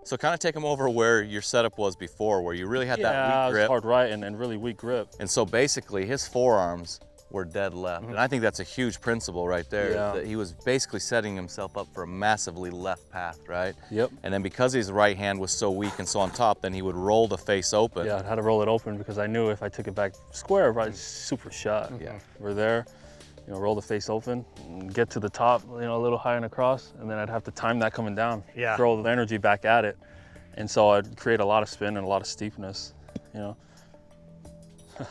So kind of take them over where your setup was before, where you really had that weak grip. Hard right and really weak grip. And so basically his forearms were dead left. And I think that's a huge principle right there, that he was basically setting himself up for a massively left path, right? Yep. And then because his right hand was so weak and so on top, then he would roll the face open. Yeah, I had to roll it open because I knew if I took it back square, I'd super shot. Yeah. We're there, you know, roll the face open, and get to the top, you know, a little high and across, and then I'd have to time that coming down, throw the energy back at it. And so I'd create a lot of spin and a lot of steepness, you know.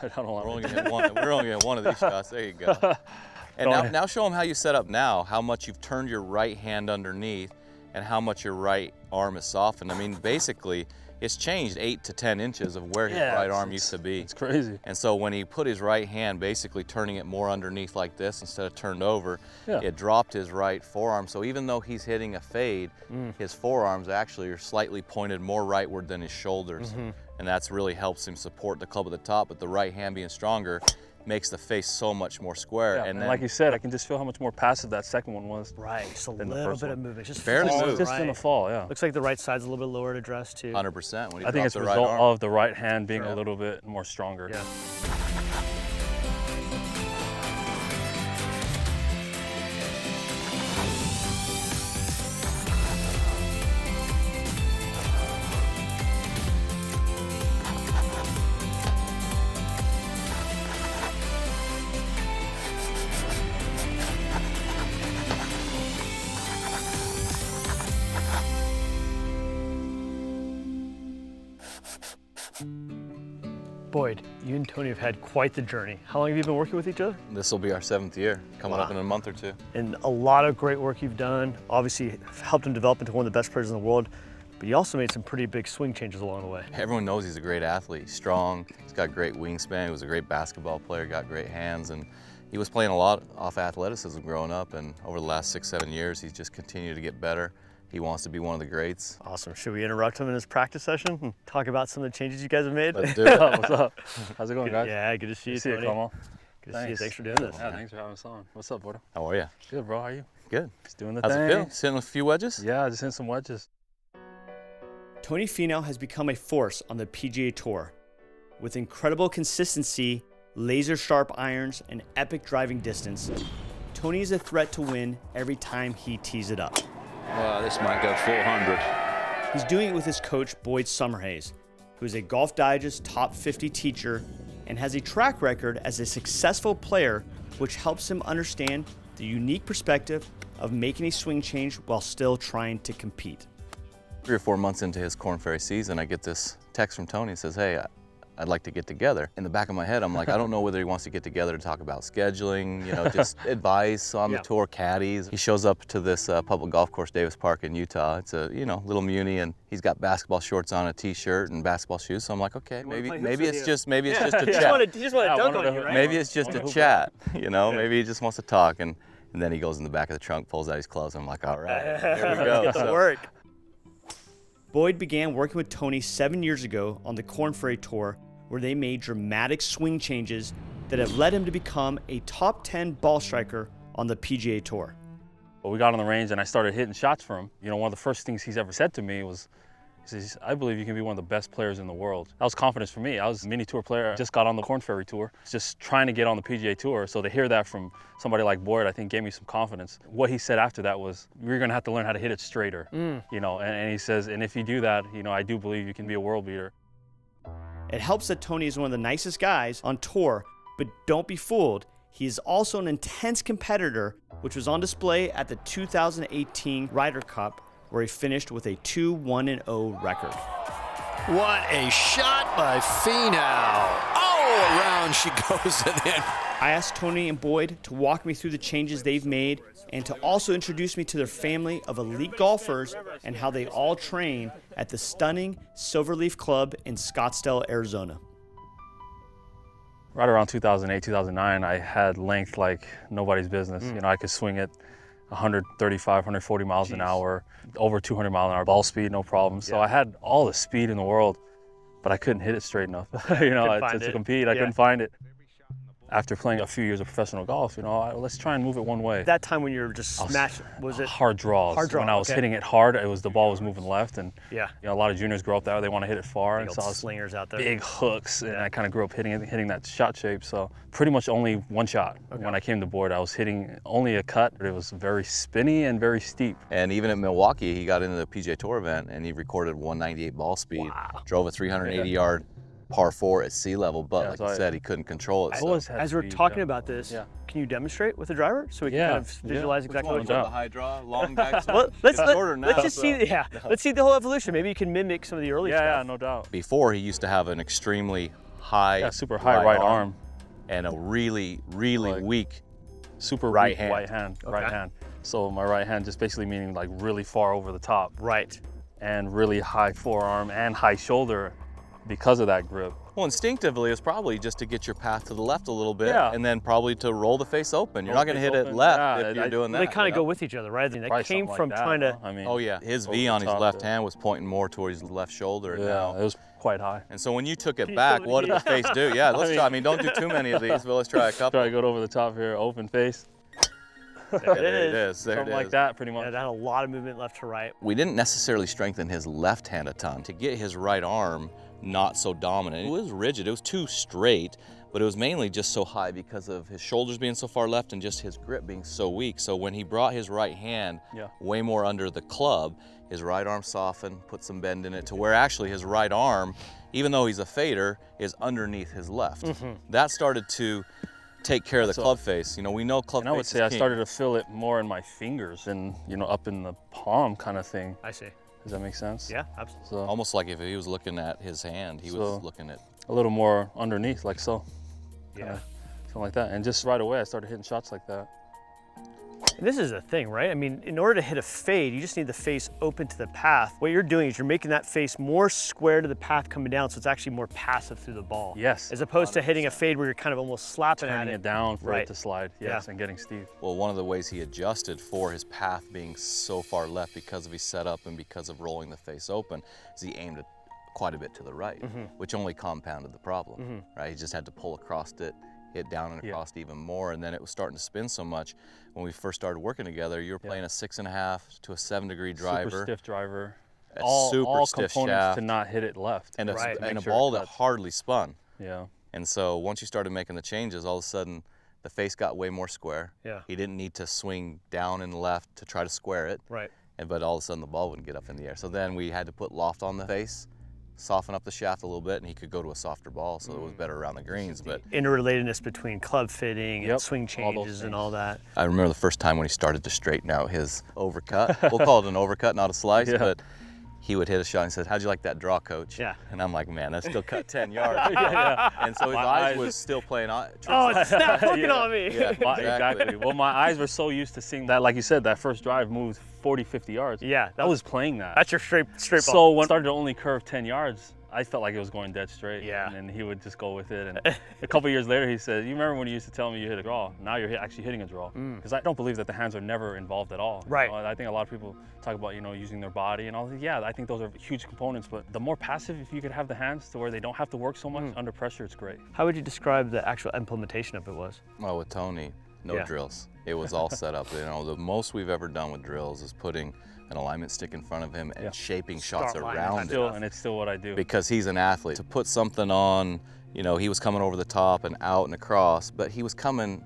I don't know. We're only gonna get one of these shots. There you go. And now show them how you set up now, how much you've turned your right hand underneath and how much your right arm is softened. I mean, basically, it's changed 8 to 10 inches of where his right arm used to be. It's crazy. And so when he put his right hand, basically turning it more underneath like this instead of turned over, it dropped his right forearm. So even though he's hitting a fade, his forearms actually are slightly pointed more rightward than his shoulders. And that's really helps him support the club at the top, but the right hand being stronger makes the face so much more square. And then, like you said, I can just feel how much more passive that second one was. Right, just a little bit of movement. Just barely moved. Just gonna fall, Looks like the right side's a little bit lower to dress too. 100%. I think it's a result of the right hand being a little bit more stronger. Yeah. Boyd, you and Tony have had quite the journey. How long have you been working with each other? This will be our 7th year, coming up in a month or 2. And a lot of great work you've done. Obviously, helped him develop into one of the best players in the world, but you also made some pretty big swing changes along the way. Everyone knows he's a great athlete. He's strong, he's got great wingspan, he was a great basketball player, got great hands, and he was playing a lot off athleticism growing up, and over the last 6-7 years, he's just continued to get better. He wants to be one of the greats. Awesome. Should we interrupt him in his practice session and talk about some of the changes you guys have made? Let's do it. What's up? How's it going, guys? Yeah, good to see you, Tony. Good to see you. Thanks for doing this. Yeah, thanks for having us on. What's up, Boyd? How are you? Good, bro. How are you? Good. Just doing the How's thing. it feel? Just hitting a few wedges? Yeah, I just hit some wedges. Tony Finau has become a force on the PGA Tour. With incredible consistency, laser-sharp irons, and epic driving distance, Tony is a threat to win every time he tees it up. Well, this might go 400. He's doing it with his coach, Boyd Summerhays, who is a Golf Digest top 50 teacher and has a track record as a successful player, which helps him understand the unique perspective of making a swing change while still trying to compete. 3 or 4 months into his Corn Ferry season, I get this text from Tony that says, hey, I'd like to get together. In the back of my head, I'm like, I don't know whether he wants to get together to talk about scheduling, you know, just advice on the tour, caddies. He shows up to this public golf course, Davis Park in Utah. It's a, you know, little muni, and he's got basketball shorts on, a t-shirt, and basketball shoes. So I'm like, okay, maybe it's just a chat. He just wanted to dunk on you, right? Maybe it's just a chat, you know, maybe he just wants to talk. And then he goes in the back of the trunk, pulls out his clubs, and I'm like, all right, here we go. Get to work. Boyd began working with Tony 7 years ago on the Corn Ferry Tour, where they made dramatic swing changes that have led him to become a top 10 ball striker on the PGA Tour. Well, we got on the range and I started hitting shots for him. You know, one of the first things he's ever said to me was, he says, I believe you can be one of the best players in the world. That was confidence for me. I was a mini tour player, just got on the Corn Ferry Tour, just trying to get on the PGA Tour. So to hear that from somebody like Boyd, I think gave me some confidence. What he said after that was, you're gonna have to learn how to hit it straighter. You know, and he says, and if you do that, you know, I do believe you can be a world beater. It helps that Tony is one of the nicest guys on tour, but don't be fooled. He is also an intense competitor, which was on display at the 2018 Ryder Cup, where he finished with a 2-1-0 record. What a shot by Finau. Oh, around she goes and then. I asked Tony and Boyd to walk me through the changes they've made and to also introduce me to their family of elite golfers and how they all train at the stunning Silverleaf Club in Scottsdale, Arizona. Right around 2008, 2009, I had length like nobody's business. You know, I could swing it 135, 140 miles an hour, over 200 mile an hour ball speed, no problem. So I had all the speed in the world, but I couldn't hit it straight enough. You know, to compete, I couldn't find it. After playing a few years of professional golf, let's try and move it one way. That time when you were just smashed, was it? Hard draws. Hard draw, When I was hitting it hard, the ball was moving left, and Yeah. a lot of juniors grow up there, they want to hit it far, Big and old so I was slingers out there. big hooks, and I kind of grew up hitting that shot shape. So pretty much only one shot. When I came to Boyd, I was hitting only a cut. It was very spinny and very steep. And even at Milwaukee, he got into the PGA Tour event and he recorded 198 ball speed, drove a 380-yard par 4 at sea level, but like I said, he couldn't control it. As we're talking about this, can you demonstrate with the driver so we can kind of visualize exactly what the high draw, long backswing? Well, let's just see. Yeah, let's see the whole evolution. Maybe you can mimic some of the early stuff. Yeah, no doubt. Before, he used to have an extremely high, super high right arm, and a really weak super right weak hand. Right hand. So my right hand just basically meaning like really far over the top. Right. And really high forearm and high shoulder because of that grip. Well, instinctively, it's probably just to get your path to the left a little bit, and then probably to roll the face open. You're not going to hit it left if you're doing that. They kind of go with each other, right? That came from trying to. Oh yeah, his V on his left hand was pointing more towards his left shoulder. And now, it was quite high. And so when you took it back, what did the face do? Yeah, let's try. I mean, don't do too many of these, but let's try a couple. Try to go over the top here, open face. There it is. Something like that, pretty much. Yeah, that had a lot of movement left to right. We didn't necessarily strengthen his left hand a ton to get his right arm not so dominant. It was rigid, it was too straight, but it was mainly just so high because of his shoulders being so far left and just his grip being so weak. So when he brought his right hand way more under the club, his right arm softened, put some bend in it to where actually his right arm, even though he's a fader, is underneath his left. That started to take care of the club face. We know club face. And I would say I started to feel it more in my fingers and up in the palm kind of thing. I see. Does that make sense? Yeah, absolutely. So, almost like if he was looking at his hand, he was looking at a little more underneath, like so. Yeah. Something like that. And just right away, I started hitting shots like that. And this is the thing, right? I mean, in order to hit a fade, you just need the face open to the path. What you're doing is you're making that face more square to the path coming down, so it's actually more passive through the ball. Yes. As opposed to hitting a fade where you're kind of almost slapping Turning at it down for it to slide, and getting steep. Well, one of the ways he adjusted for his path being so far left because of his setup and because of rolling the face open is he aimed it quite a bit to the right, which only compounded the problem, right? He just had to pull across it, hit down and across even more, and then it was starting to spin so much. When we first started working together, you were playing a 6.5 to a 7-degree driver. Super stiff driver. All components shaft, to not hit it left. And a ball that hardly spun. Yeah. And so once you started making the changes, all of a sudden the face got way more square. Yeah. He didn't need to swing down and left to try to square it. Right. But all of a sudden the ball wouldn't get up in the air. So then we had to put loft on the face, soften up the shaft a little bit, and he could go to a softer ball, so it was better around the greens. But interrelatedness between club fitting and swing changes and all that. I remember the first time when he started to straighten out his overcut. We'll call it an overcut, not a slice, but he would hit a shot and said, "How'd you like that draw, coach?" Yeah. And I'm like, man, that's still cut 10 yards. And so his eyes was still playing on. Oh, it's not looking on me. Yeah, exactly. Well, my eyes were so used to seeing that, like you said, that first drive moved 40, 50 yards. Yeah. I was playing that. That's your straight ball. So when I started to only curve 10 yards, I felt like it was going dead straight. Yeah. And then he would just go with it. And a couple years later, he said, "You remember when you used to tell me you hit a draw? Now you're actually hitting a draw." Because I don't believe that the hands are never involved at all. Right. I think a lot of people talk about, using their body and all that. Yeah, I think those are huge components. But the more passive, if you could have the hands to where they don't have to work so much under pressure, it's great. How would you describe the actual implementation of it was? Well, with Tony, no drills. It was all set up. The most we've ever done with drills is putting an alignment stick in front of him and shaping shots around it. And it's still what I do. Because he's an athlete. To put something on, he was coming over the top and out and across, but he was coming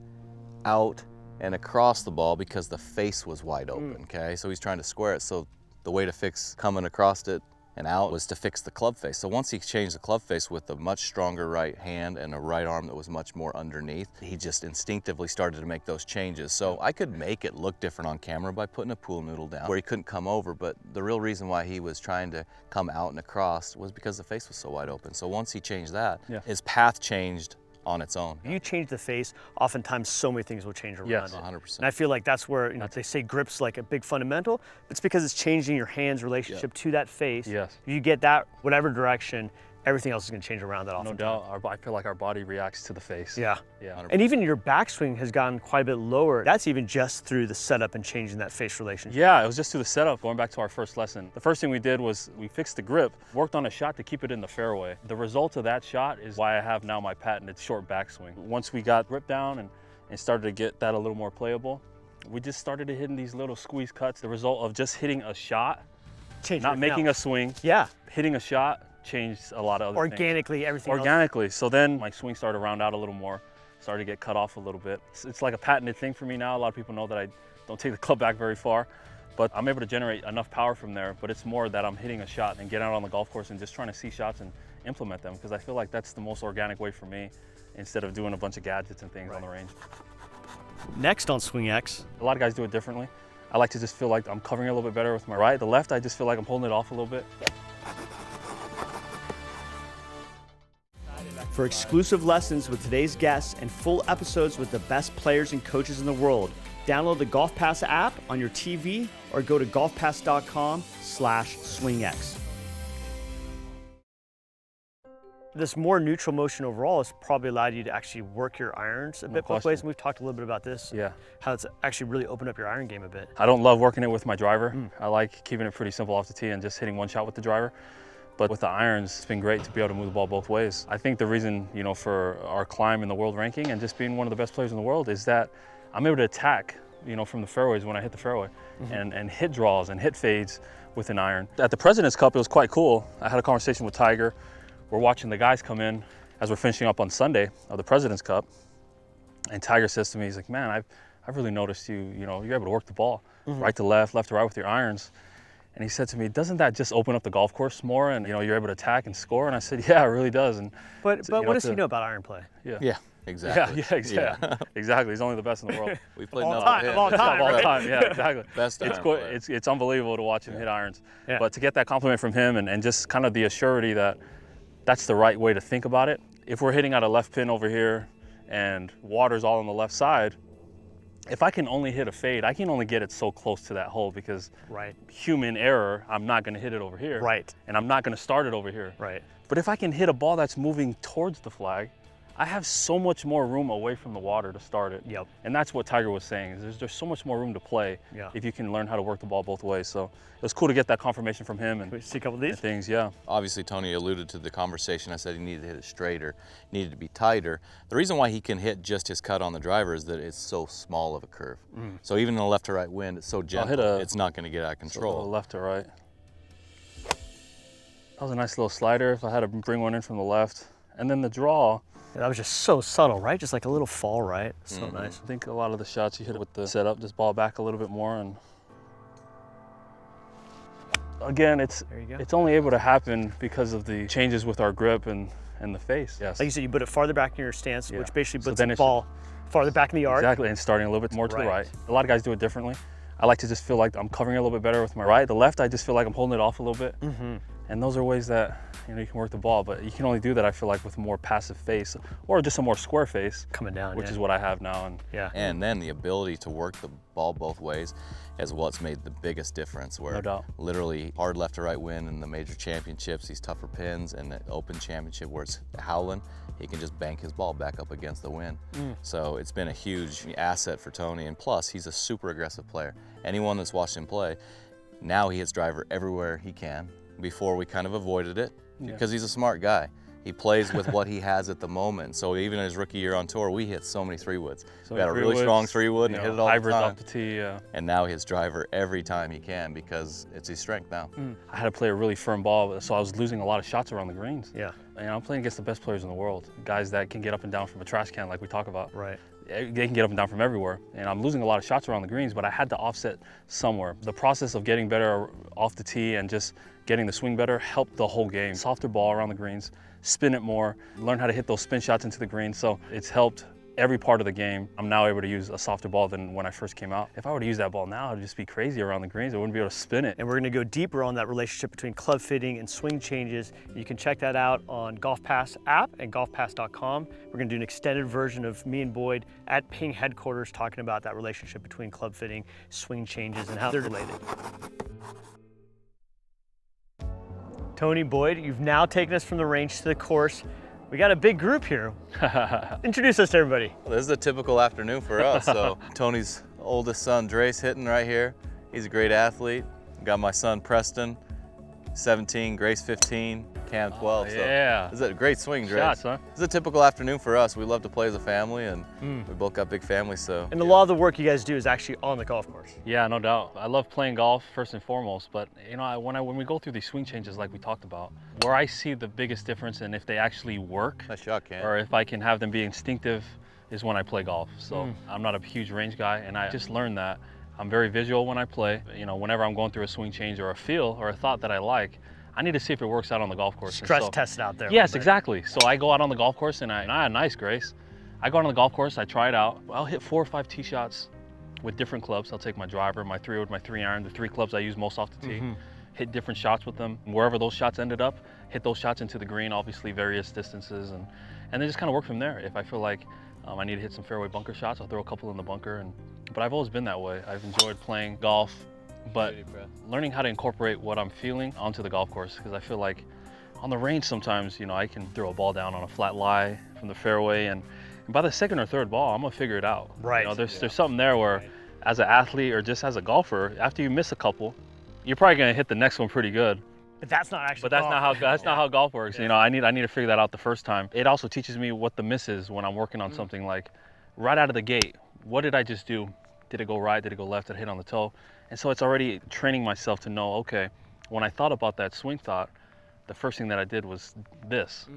out and across the ball because the face was wide open, okay? So he's trying to square it. So the way to fix coming across it and out was to fix the club face. So once he changed the club face with a much stronger right hand and a right arm that was much more underneath, he just instinctively started to make those changes. So I could make it look different on camera by putting a pool noodle down where he couldn't come over, but the real reason why he was trying to come out and across was because the face was so wide open. So once he changed that, his path changed on its own. If you change the face, oftentimes so many things will change around it. it. 100%. And I feel like that's where they say grip's like a big fundamental. It's because it's changing your hand's relationship to that face. Yes. If you get that whatever direction, everything else is going to change around that No often. doubt. I feel like our body reacts to the face. Yeah. Yeah. And even your backswing has gotten quite a bit lower. That's even just through the setup and changing that face relationship. Yeah, it was just through the setup. Going back to our first lesson, the first thing we did was we fixed the grip, worked on a shot to keep it in the fairway. The result of that shot is why I have now my patented short backswing. Once we got grip down and started to get that a little more playable, we just started hitting these little squeeze cuts. The result of just hitting a shot, not making a swing, hitting a shot, changed a lot of other things. Everything Organically. So then my swing started to round out a little more, started to get cut off a little bit. It's like a patented thing for me now. A lot of people know that I don't take the club back very far, but I'm able to generate enough power from there. But it's more that I'm hitting a shot and getting out on the golf course and just trying to see shots and implement them, because I feel like that's the most organic way for me, instead of doing a bunch of gadgets and things on the range. Next on Swing X. A lot of guys do it differently. I like to just feel like I'm covering a little bit better with my right. The left, I just feel like I'm holding it off a little bit. For exclusive lessons with today's guests and full episodes with the best players and coaches in the world, download the GolfPass app on your TV or go to golfpass.com/swingx. This more neutral motion overall has probably allowed you to actually work your irons a bit both ways, and we've talked a little bit about this. Yeah. How it's actually really opened up your iron game a bit. I don't love working it with my driver. I like keeping it pretty simple off the tee and just hitting one shot with the driver. But with the irons, it's been great to be able to move the ball both ways. I think the reason, for our climb in the world ranking and just being one of the best players in the world is that I'm able to attack, from the fairways when I hit the fairway, and hit draws and hit fades with an iron. At the President's Cup, it was quite cool. I had a conversation with Tiger. We're watching the guys come in as we're finishing up on Sunday of the President's Cup. And Tiger says to me, he's like, man, I've really noticed you're able to work the ball right to right with your irons. And he said to me, doesn't that just open up the golf course more, and you're able to attack and score? And I said, yeah, it really does. And but what does he know about iron play? Yeah, exactly. Yeah, exactly. He's only the best in the world. We played of all time. Yeah, exactly. Best iron player. It's unbelievable to watch him hit irons. Yeah. But to get that compliment from him and just kind of the assurity that that's the right way to think about it. If we're hitting at a left pin over here and water's all on the left side, if I can only hit a fade, I can only get it so close to that hole, because human error, I'm not going to hit it over here. Right. And I'm not going to start it over here. Right. But if I can hit a ball that's moving towards the flag, I have so much more room away from the water to start it. Yep. And that's what Tiger was saying, is there's so much more room to play if you can learn how to work the ball both ways. So it was cool to get that confirmation from him. And we see a couple of these things, yeah. Obviously, Tony alluded to the conversation. I said he needed to hit it straighter, needed to be tighter. The reason why he can hit just his cut on the driver is that it's so small of a curve. So even in a left to right wind, it's so gentle, it's not going to get out of control. Left to right. That was a nice little slider if I had to bring one in from the left. And then the draw. Yeah, that was just so subtle, right? Just like a little fall, right? So nice. I think a lot of the shots you hit with the setup, just ball back a little bit more, and again, it's only able to happen because of the changes with our grip and the face. Yes. Like you said, you put it farther back in your stance, which basically puts the ball farther back in the yard. Exactly, and starting a little bit more to the right. A lot of guys do it differently. I like to just feel like I'm covering a little bit better with my right. The left, I just feel like I'm holding it off a little bit. And those are ways that you can work the ball, but you can only do that, I feel like, with a more passive face or just a more square face coming down, which is what I have now. And then the ability to work the ball both ways is what's made the biggest difference. Where no doubt. Literally hard left to right wind in the major championships, these tougher pins, and the Open Championship where it's howling, he can just bank his ball back up against the wind. So it's been a huge asset for Tony, and plus he's a super aggressive player. Anyone that's watched him play, now he hits driver everywhere he can. Before we kind of avoided it because he's a smart guy. He plays with what he has at the moment. So even in his rookie year on tour, we hit so many 3-woods. We got a really strong 3-wood and hit it all the time. Off the tee, And now he hits driver every time he can because it's his strength now. I had to play a really firm ball, so I was losing a lot of shots around the greens. Yeah. And I'm playing against the best players in the world, guys that can get up and down from a trash can like we talk about. Right. They can get up and down from everywhere. And I'm losing a lot of shots around the greens, but I had to offset somewhere. The process of getting better off the tee and just getting the swing better helped the whole game. Softer ball around the greens, spin it more, learn how to hit those spin shots into the green. So it's helped every part of the game. I'm now able to use a softer ball than when I first came out. If I were to use that ball now, it'd just be crazy around the greens. I wouldn't be able to spin it. And we're gonna go deeper on that relationship between club fitting and swing changes. You can check that out on GolfPass app and golfpass.com. We're gonna do an extended version of me and Boyd at Ping headquarters talking about that relationship between club fitting, swing changes, and how they're related. Tony, Boyd, you've now taken us from the range to the course. We got a big group here. Introduce us to everybody. Well, this is a typical afternoon for us. So Tony's oldest son, Drace, hitting right here. He's a great athlete. Got my son, Preston, 17, Grace 15, Cam 12. Oh, so yeah. this is a great swing, Drace. Shots, huh? This is a typical afternoon for us. We love to play as a family, and we both got big families, so. And a lot of the work you guys do is actually on the golf course. Yeah, no doubt. I love playing golf first and foremost, but you know, when we go through these swing changes like we talked about, where I see the biggest difference in if they actually work, Nice shot, Cam. or if I can have them be instinctive, is when I play golf. So I'm not a huge range guy, and I just learned that. I'm very visual when I play. You know, whenever I'm going through a swing change or a feel or a thought that I like, I need to see if it works out on the golf course. Stress test it out there. Yes, exactly. So I go out on the golf course, and I had nice Grace. I go out on the golf course, I try it out. I'll hit 4 or 5 tee shots with different clubs. I'll take my driver, my 3-wood, my 3-iron, the 3 clubs I use most off the tee, hit different shots with them. Wherever those shots ended up, hit those shots into the green, obviously various distances, and then just kind of work from there. If I feel like I need to hit some fairway bunker shots, I'll throw a couple in the bunker. But I've always been that way. I've enjoyed playing golf, but learning how to incorporate what I'm feeling onto the golf course, because I feel like on the range sometimes, you know, I can throw a ball down on a flat lie from the fairway, and by the second or third ball, I'm gonna figure it out. Right. You know, there's something there where, as an athlete or just as a golfer, after you miss a couple, you're probably gonna hit the next one pretty good. But that's not actually But that's not how golf works. Yeah. You know, I need to figure that out the first time. It also teaches me what the miss is when I'm working on something, like right out of the gate. What did I just do? Did it go right? Did it go left? Did it hit on the toe? And so it's already training myself to know, okay, when I thought about that swing thought, the first thing that I did was this.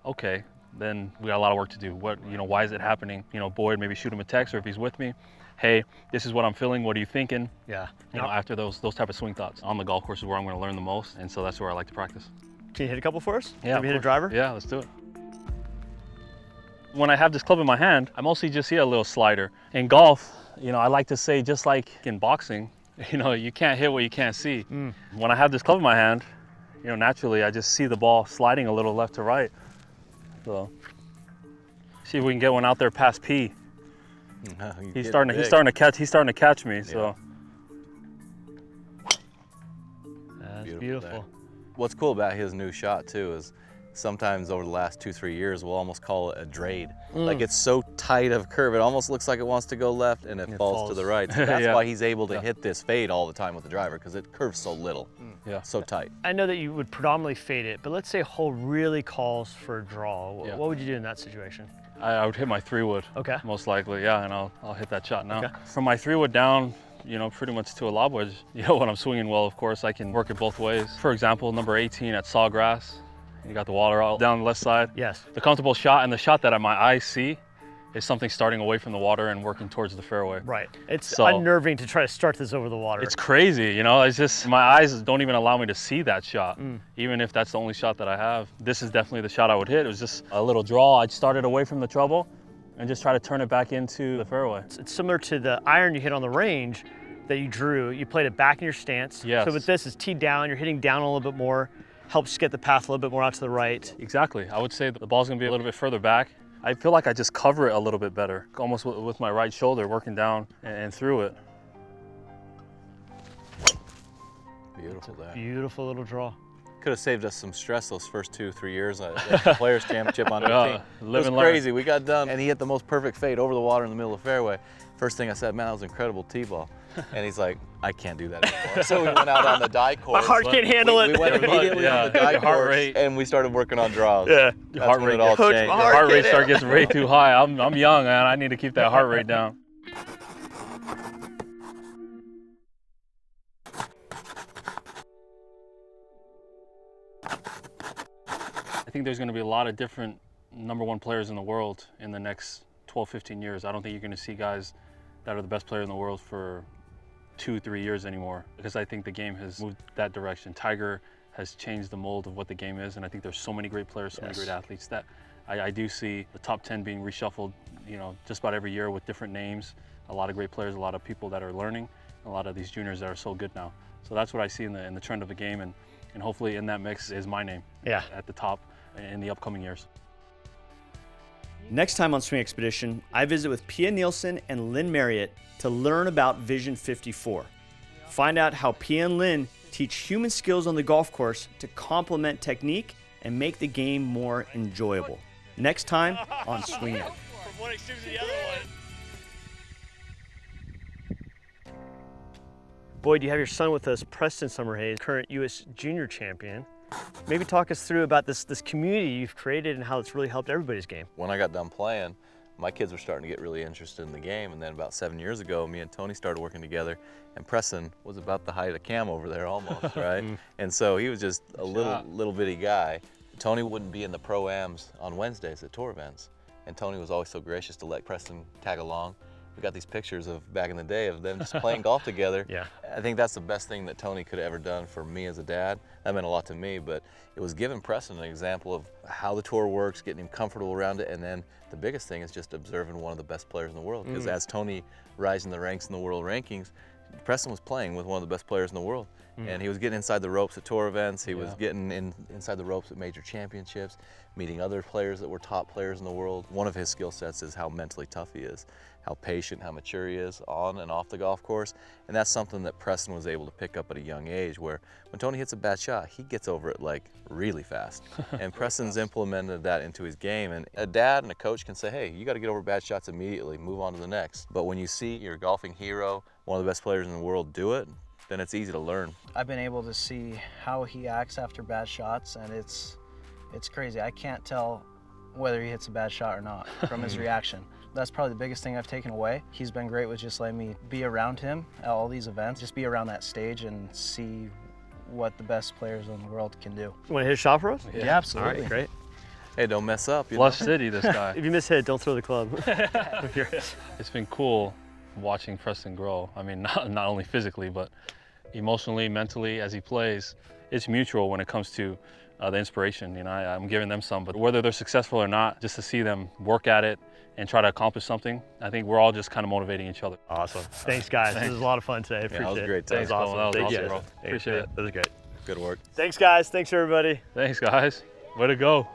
Okay, then we got a lot of work to do. What, you know, why is it happening? You know, Boyd, maybe shoot him a text, or if he's with me, hey, this is what I'm feeling. What are you thinking? Yeah. You know, after those type of swing thoughts. On the golf course is where I'm going to learn the most, and so that's where I like to practice. Can you hit a couple for us? Yeah. Have you hit a driver? Yeah, let's do it. When I have this club in my hand, I mostly just see a little slider. In golf, you know, I like to say, just like in boxing, you know, you can't hit what you can't see. When I have this club in my hand, you know, naturally I just see the ball sliding a little left to right. So, see if we can get one out there past P. He's starting to catch me. So. That's beautiful. What's cool about his new shot too is sometimes over the last 2-3 years, we'll almost call it a drade. Like it's so tight of a curve, it almost looks like it wants to go left and it falls to the right. So that's why he's able to hit this fade all the time with the driver, because it curves so little, so tight. I know that you would predominantly fade it, but let's say a hole really calls for a draw. Yeah. What would you do in that situation? I would hit my 3-wood. Okay. Most likely, yeah, and I'll hit that shot now. Okay. From my 3-wood down, you know, pretty much to a lob wedge, you know, when I'm swinging well, of course, I can work it both ways. For example, number 18 at Sawgrass, you got the water all down the left side. Yes. The comfortable shot and the shot that my eyes see is something starting away from the water and working towards the fairway. Right. It's So- unnerving to try to start this over the water. It's crazy, you know, it's just, my eyes don't even allow me to see that shot, even if that's the only shot that I have. This is definitely the shot I would hit. It was just a little draw. I started away from the trouble and just try to turn it back into the fairway. It's similar to the iron you hit on the range that you drew. You played it back in your stance. Yes. So with this, it's teed down. You're hitting down a little bit more, helps get the path a little bit more out to the right. Exactly. I would say the ball's gonna be a little bit further back. I feel like I just cover it a little bit better, almost with my right shoulder, working down and through it. Beautiful there. Beautiful little draw. Could have saved us some stress those first 2-3 years at the Players Championship on 15. Yeah, It live was and learn. crazy. We got done, and he hit the most perfect fade over the water in the middle of the fairway. First thing I said, man, that was an incredible tee-ball. And he's like, I can't do that anymore. So we went out on the die course. My heart can't handle it. We went immediately on the die your heart course, rate. and we started working on draws. Yeah. That's heart when rate it all Coach, changed. my Your heart rate can't starts getting way too high. I'm young, man. I need to keep that heart rate down. I think there's going to be a lot of different #1 players in the world in the next 12, 15 years. I don't think you're going to see guys that are the best player in the world for 2-3 years anymore, because I think the game has moved that direction. Tiger has changed the mold of what the game is, and I think there's so many great players, so many great athletes that I do see the top 10 being reshuffled, you know, just about every year with different names. A lot of great players, a lot of people that are learning, a lot of these juniors that are so good now. So that's what I see in the trend of the game, and hopefully in that mix is my name at the top in the upcoming years. Next time on Swing Expedition, I visit with Pia Nielsen and Lynn Marriott to learn about Vision 54. Find out how Pia and Lynn teach human skills on the golf course to complement technique and make the game more enjoyable. Next time on Swing It. From one extreme to the other one. Boyd, you have your son with us, Preston Summerhays, current U.S. junior champion. Maybe talk us through about this community you've created and how it's really helped everybody's game. When I got done playing, my kids were starting to get really interested in the game, and then about 7 years ago, me and Tony started working together, and Preston was about the height of Cam over there almost, right? And so he was just a little bitty guy. Tony wouldn't be in the pro-ams on Wednesdays at tour events, and Tony was always so gracious to let Preston tag along. We got these pictures of back in the day of them just playing golf together. Yeah. I think that's the best thing that Tony could have ever done for me as a dad. That meant a lot to me, but it was giving Preston an example of how the tour works, getting him comfortable around it, and then the biggest thing is just observing one of the best players in the world. Because as Tony rised in the ranks in the world rankings, Preston was playing with one of the best players in the world. And he was getting inside the ropes at tour events, he was getting inside the ropes at major championships, meeting other players that were top players in the world. One of his skill sets is how mentally tough he is, how patient, how mature he is on and off the golf course. And that's something that Preston was able to pick up at a young age, where when Tony hits a bad shot, he gets over it like really fast. And Preston's implemented that into his game. And a dad and a coach can say, hey, you got to get over bad shots immediately, move on to the next. But when you see your golfing hero, one of the best players in the world, do it, then it's easy to learn. I've been able to see how he acts after bad shots, and it's crazy. I can't tell whether he hits a bad shot or not from his reaction. That's probably the biggest thing I've taken away. He's been great with just letting me be around him at all these events, just be around that stage and see what the best players in the world can do. You want to hit a shot for us? Yeah, absolutely. All right, great. Hey, don't mess up. Lush City, this guy. If you miss hit, don't throw the club. It's been cool watching Preston grow. I mean, not only physically, but emotionally, mentally, as he plays. It's mutual when it comes to the inspiration. You know, I'm giving them some, but whether they're successful or not, just to see them work at it and try to accomplish something, I think we're all just kind of motivating each other. Awesome. Thanks, guys. This was a lot of fun today. Appreciate that was it. great. That was awesome. That was Thank awesome, you. bro. Appreciate it. That was great. Good work. Thanks, guys. Thanks, everybody. Thanks, guys. Way to go.